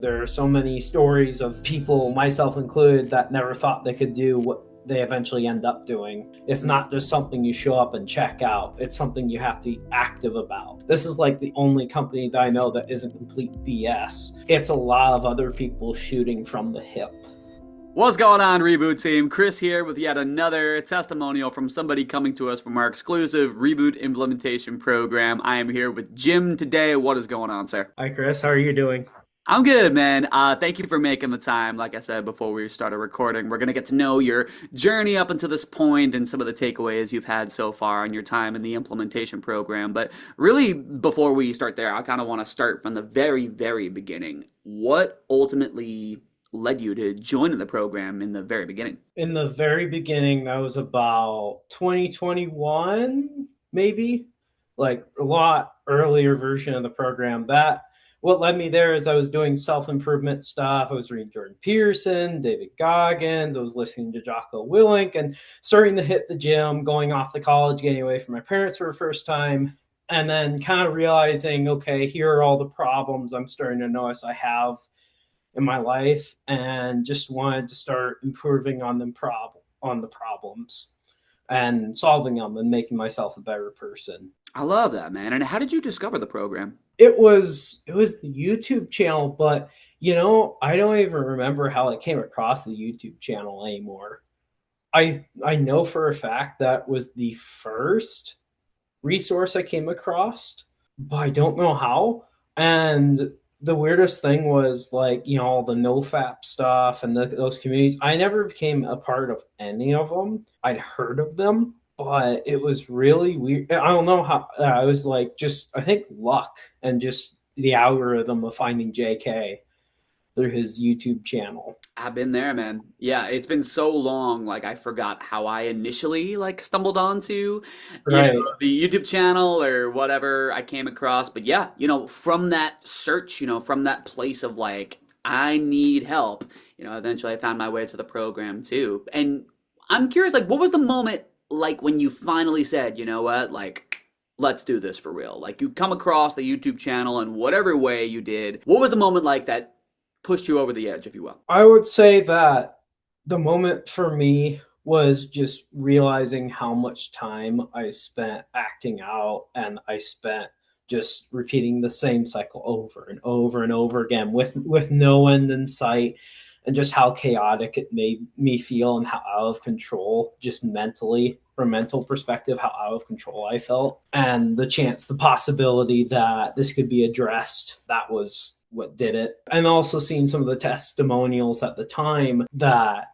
There are so many stories of people, myself included, that never thought they could do what they eventually end up doing. It's not just something you show up and check out. It's something you have to be active about. This is like the only company that I know that isn't complete BS. It's a lot of other people shooting from the hip. What's going on, Reboot team? Chris here with yet another testimonial from somebody coming to us from our exclusive Reboot implementation program. I am here with Jim today. What is going on, sir? Hi, Chris. How are you doing? I'm good, man. Thank you for making the time. Like I said before we started recording, we're going to get to know your journey up until this point and some of the takeaways you've had so far in your time in the implementation program. But really, before we start there, I kind of want to start from the very, very beginning. What ultimately led you to join the program in the very beginning? In the very beginning, that was about 2021, maybe, like a lot earlier version of the program. That what led me there is I was doing self-improvement stuff. I was reading Jordan Peterson, David Goggins. I was listening to Jocko Willink and starting to hit the gym, going off to college, getting away from my parents for the first time. And then kind of realizing, okay, here are all the problems I'm starting to notice I have in my life, and just wanted to start improving on the problems and solving them and making myself a better person. I love that, man. And how did you discover the program? It was the YouTube channel, but I don't even remember how I came across the YouTube channel anymore. I know for a fact that was the first resource I came across, but I don't know how. And the weirdest thing was, like, all the nofap stuff and those communities. I never became a part of any of them. I'd heard of them, but it was really weird. I don't know how. I was like, just I think luck and just the algorithm of finding JK through his YouTube channel. I've been there, man. Yeah, it's been so long, like I forgot how I initially stumbled onto, Right. the YouTube channel or whatever I came across. But yeah, from that search, from that place of like, I need help, eventually I found my way to the program too. And I'm curious, like, what was the moment like when you finally said, you know what, like, let's do this for real? Like, you come across the YouTube channel in whatever way you did. What was the moment like that pushed you over the edge, if you will? I would say that the moment for me was just realizing how much time I spent acting out, and I spent just repeating the same cycle over and over and over again with no end in sight, and just how chaotic it made me feel and how out of control, just mentally, from a mental perspective, how out of control I felt. And the possibility that this could be addressed, that was what did it. And also seeing some of the testimonials at the time that,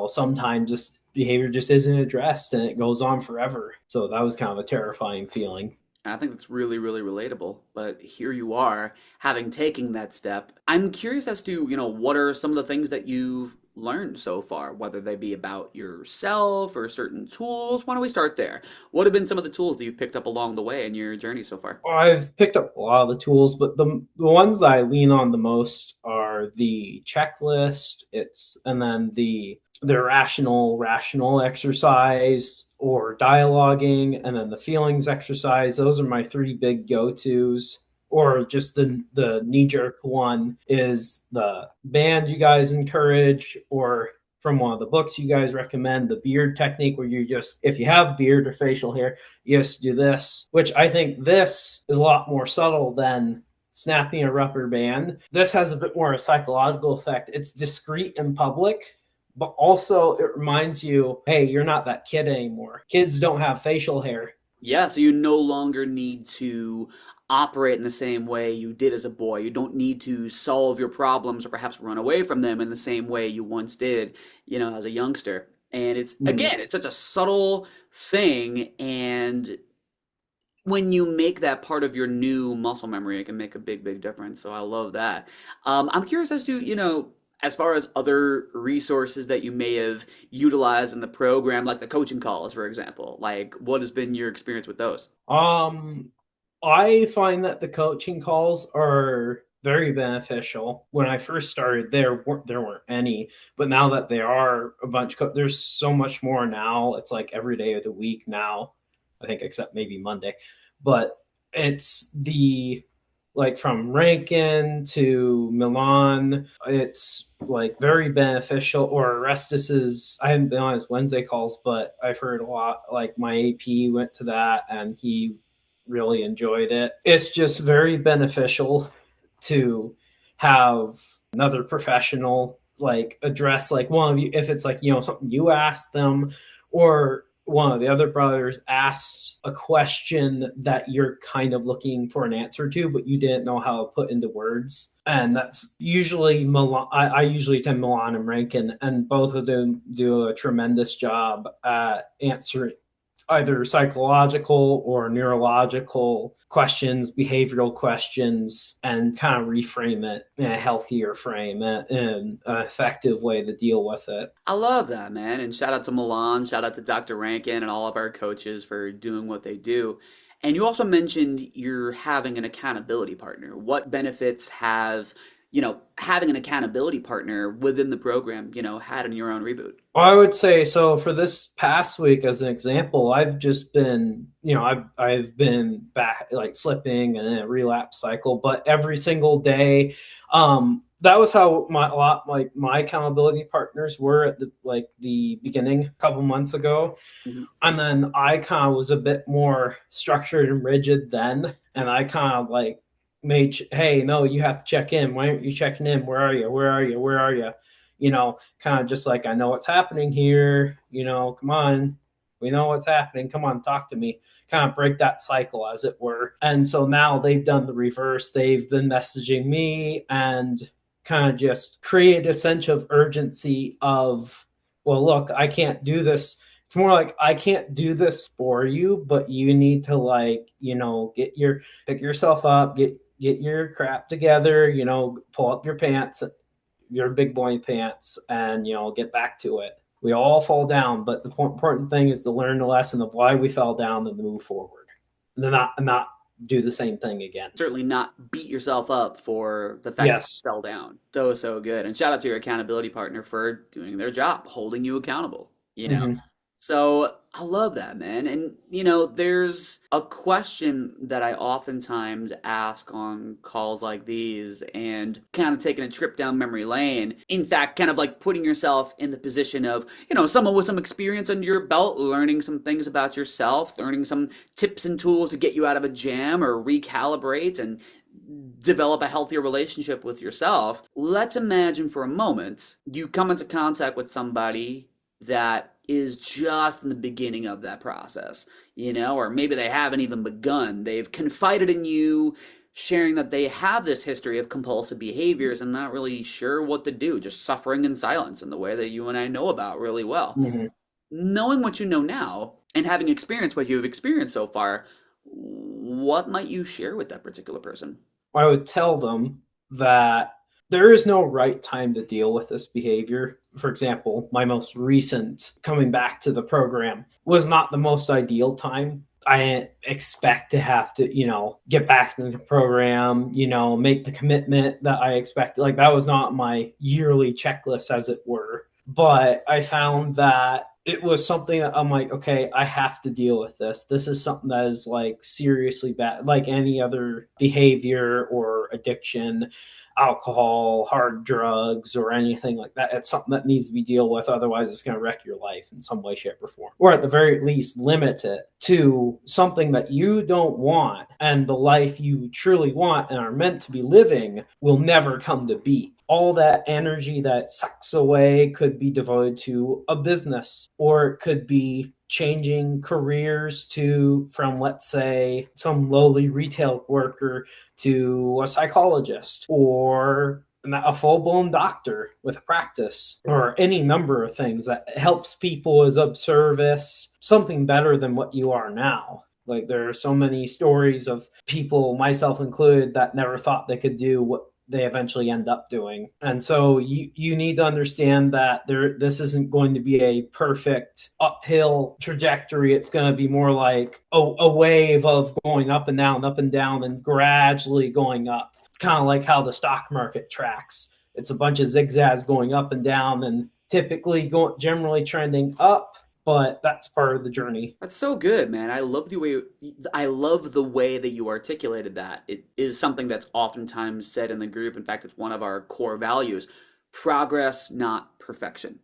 sometimes this behavior just isn't addressed and it goes on forever. So that was kind of a terrifying feeling. I think that's really, really relatable. But here you are, having taken that step. I'm curious as to, what are some of the things that you've learned so far, whether they be about yourself or certain tools. Why don't we start there? What have been some of the tools that you've picked up along the way in your journey so far? I've picked up a lot of the tools, but the ones that I lean on the most are the checklist. It's and then the rational exercise or dialoguing, and then the feelings exercise. Those are my three big go tos. Or just the knee jerk one is the band you guys encourage, or from one of the books you guys recommend, the beard technique, where you just, if you have beard or facial hair, you just do this, which I think this is a lot more subtle than snapping a rubber band. This has a bit more of a psychological effect. It's discreet in public, but also it reminds you, hey, you're not that kid anymore. Kids don't have facial hair. Yeah, so you no longer need to operate in the same way you did as a boy. You don't need to solve your problems or perhaps run away from them in the same way you once did, as a youngster. And it's, Mm. again, it's such a subtle thing. And when you make that part of your new muscle memory, it can make a big, big difference. So I love that. I'm curious as to, as far as other resources that you may have utilized in the program, like the coaching calls, for example. Like, what has been your experience with those? Um, I find that the coaching calls are very beneficial. When I first started, there weren't any, but now that there are a bunch, there's so much more now. It's like every day of the week now, I think, except maybe Monday. But it's the like from Rankin to Milan. It's like very beneficial. Or Orestes, I haven't been on his Wednesday calls, but I've heard a lot. Like my AP went to that and he really enjoyed it. It's just very beneficial to have another professional like address like one of you, if it's like, something you ask them, or one of the other brothers asked a question that you're kind of looking for an answer to, but you didn't know how to put into words. And that's usually Milan. I usually attend Milan and Rankin, and both of them do a tremendous job at answering either psychological or neurological questions, behavioral questions, and kind of reframe it in a healthier frame and in an effective way to deal with it. I love that, man. And shout out to Milan, shout out to Dr. Rankin and all of our coaches for doing what they do. And you also mentioned you're having an accountability partner. What benefits have, having an accountability partner within the program, had in your own reboot? Well, I would say so. For this past week, as an example, I've just been, I've been back like slipping and in a relapse cycle, but every single day, that was how my accountability partners were at the beginning a couple months ago. Mhm. And then I kind of was a bit more structured and rigid then, and I kind of like hey, no, you have to check in. Why aren't you checking in? Where are you? Where are you? Where are you? Kind of just like, I know what's happening here. Come on, we know what's happening. Come on, talk to me. Kind of break that cycle, as it were. And so now they've done the reverse. They've been messaging me and kind of just create a sense of urgency of, well, look, I can't do this. It's more like, I can't do this for you, but you need to pick yourself up, get your crap together, pull up your pants, your big boy pants, and get back to it. We all fall down, but the important thing is to learn the lesson of why we fell down and to move forward, and to not do the same thing again. Certainly not beat yourself up for the fact that Yes. you fell down. So, so good. And shout out to your accountability partner for doing their job, holding you accountable, Mm-hmm. So I love that, man. And, there's a question that I oftentimes ask on calls like these and kind of taking a trip down memory lane. In fact, kind of like putting yourself in the position of, someone with some experience under your belt, learning some things about yourself, learning some tips and tools to get you out of a jam or recalibrate and develop a healthier relationship with yourself. Let's imagine for a moment you come into contact with somebody that is just in the beginning of that process, or maybe they haven't even begun. They've confided in you, sharing that they have this history of compulsive behaviors and not really sure what to do, just suffering in silence in the way that you and I know about really well. Mm-hmm. Knowing what you know now and having experienced what you've experienced so far, what might you share with that particular person? I would tell them that there is no right time to deal with this behavior. For example, my most recent coming back to the program was not the most ideal time. I didn't expect to have to, get back into the program, make the commitment that I expected. Like, that was not my yearly checklist, as it were. But I found that it was something that I'm like, okay, I have to deal with this. This is something that is like seriously bad, like any other behavior or addiction, alcohol, hard drugs, or anything like that. It's something that needs to be dealt with. Otherwise, it's going to wreck your life in some way, shape, or form. Or at the very least, limit it to something that you don't want, and the life you truly want and are meant to be living will never come to be. All that energy that sucks away could be devoted to a business, or it could be changing careers from, let's say, some lowly retail worker to a psychologist, or a full-blown doctor with a practice, or any number of things that helps people as of service, something better than what you are now. Like, there are so many stories of people, myself included, that never thought they could do what they eventually end up doing. And so you need to understand that this isn't going to be a perfect uphill trajectory. It's going to be more like a wave of going up and down, and gradually going up, kind of like how the stock market tracks. It's a bunch of zigzags going up and down, and typically generally trending up, but that's part of the journey. That's so good, man. I love the way that you articulated that. It is something that's oftentimes said in the group. In fact, it's one of our core values. Progress, not perfection.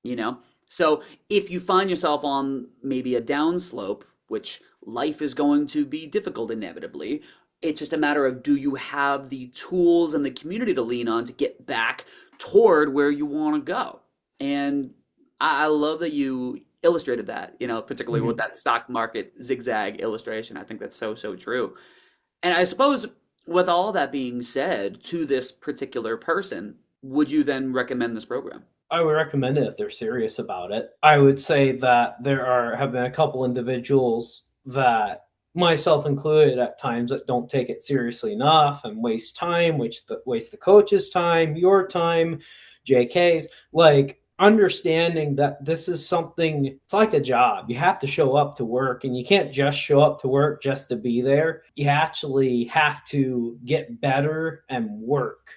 You know? So, if you find yourself on maybe a downslope, which life is going to be difficult inevitably, it's just a matter of, do you have the tools and the community to lean on to get back toward where you want to go? And I love that you illustrated that, particularly with Mhm. that stock market zigzag illustration. I think that's so, so true. And I suppose with all that being said, to this particular person, would you then recommend this program? I would recommend it if they're serious about it. I would say that there are have been a couple individuals that, myself included, at times that don't take it seriously enough and waste time, which waste the coach's time, your time, JK's. Like, understanding that this is something, it's like a job. You have to show up to work, and you can't just show up to work just to be there. You actually have to get better and work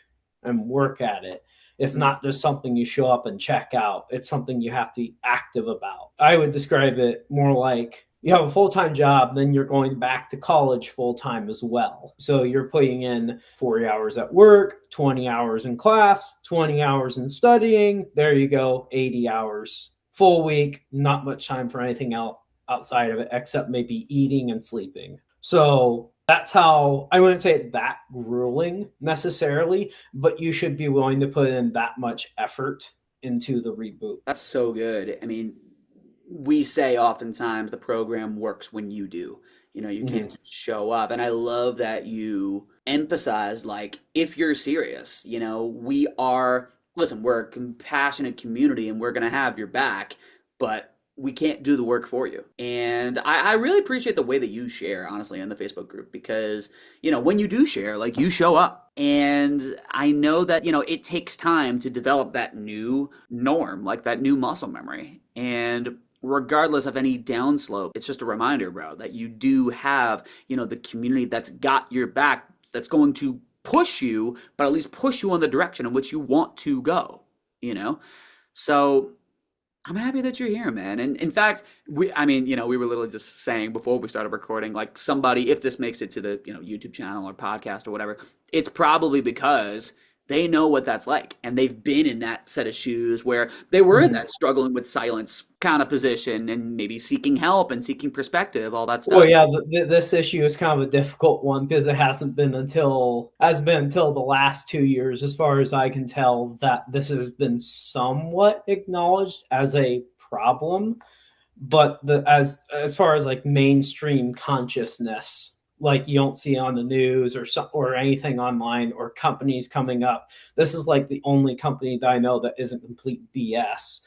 at it. It's Mm. not just something you show up and check out. It's something you have to be active about. I would describe it more like you have a full time job, then you're going back to college full time as well. So you're putting in 40 hours at work, 20 hours in class, 20 hours in studying. There you go, 80 hours. Full week, not much time for anything else outside of it except maybe eating and sleeping. So that's how, I wouldn't say it's that grueling necessarily, but you should be willing to put in that much effort into the reboot. That's so good. I mean, we say oftentimes the program works when you do. You can't Mm-hmm. just show up. And I love that you emphasize, like, if you're serious, listen, we're a compassionate community and we're going to have your back, but we can't do the work for you. And I really appreciate the way that you share, honestly, in the Facebook group because, when you do share, like, you show up. And I know that, it takes time to develop that new norm, like that new muscle memory. And regardless of any downslope, it's just a reminder, bro, that you do have, the community that's got your back, that's going to push you, but at least push you in the direction in which you want to go, you know? So I'm happy that you're here, man. And in fact, we were literally just saying before we started recording, like, somebody, if this makes it to the, YouTube channel or podcast or whatever, it's probably because they know what that's like. And they've been in that set of shoes where they were in Mm-hmm. that struggling with silence kind of position and maybe seeking help and seeking perspective, all that Well, stuff. yeah, this issue is kind of a difficult one because it has been until the last 2 years, as far as I can tell, that this has been somewhat acknowledged as a problem. But as far as like mainstream consciousness, like, you don't see on the news or anything online or companies coming up. This is like the only company that I know that isn't complete BS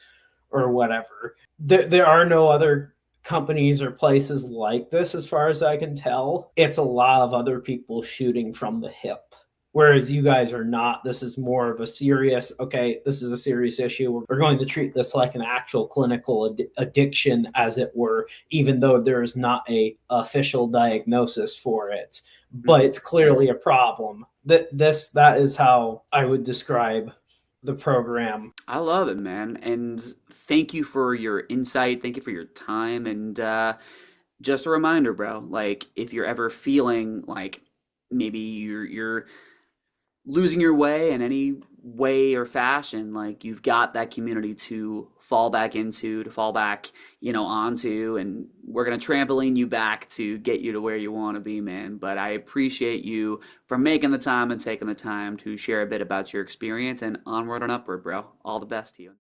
or whatever. There are no other companies or places like this, as far as I can tell. It's a lot of other people shooting from the hip. Whereas you guys are not. This is more of a serious, okay, this is a serious issue. We're going to treat this like an actual clinical addiction, as it were, even though there is not a official diagnosis for it. But Mhm. it's clearly a problem. That is how I would describe the program. I love it, man. And thank you for your insight. Thank you for your time. And just a reminder, bro, like, if you're ever feeling like maybe you're losing your way in any way or fashion, like, you've got that community to fall back into, to fall back, onto, and we're gonna trampoline you back to get you to where you want to be, man. But I appreciate you for making the time and taking the time to share a bit about your experience, and onward and upward, bro. All the best to you.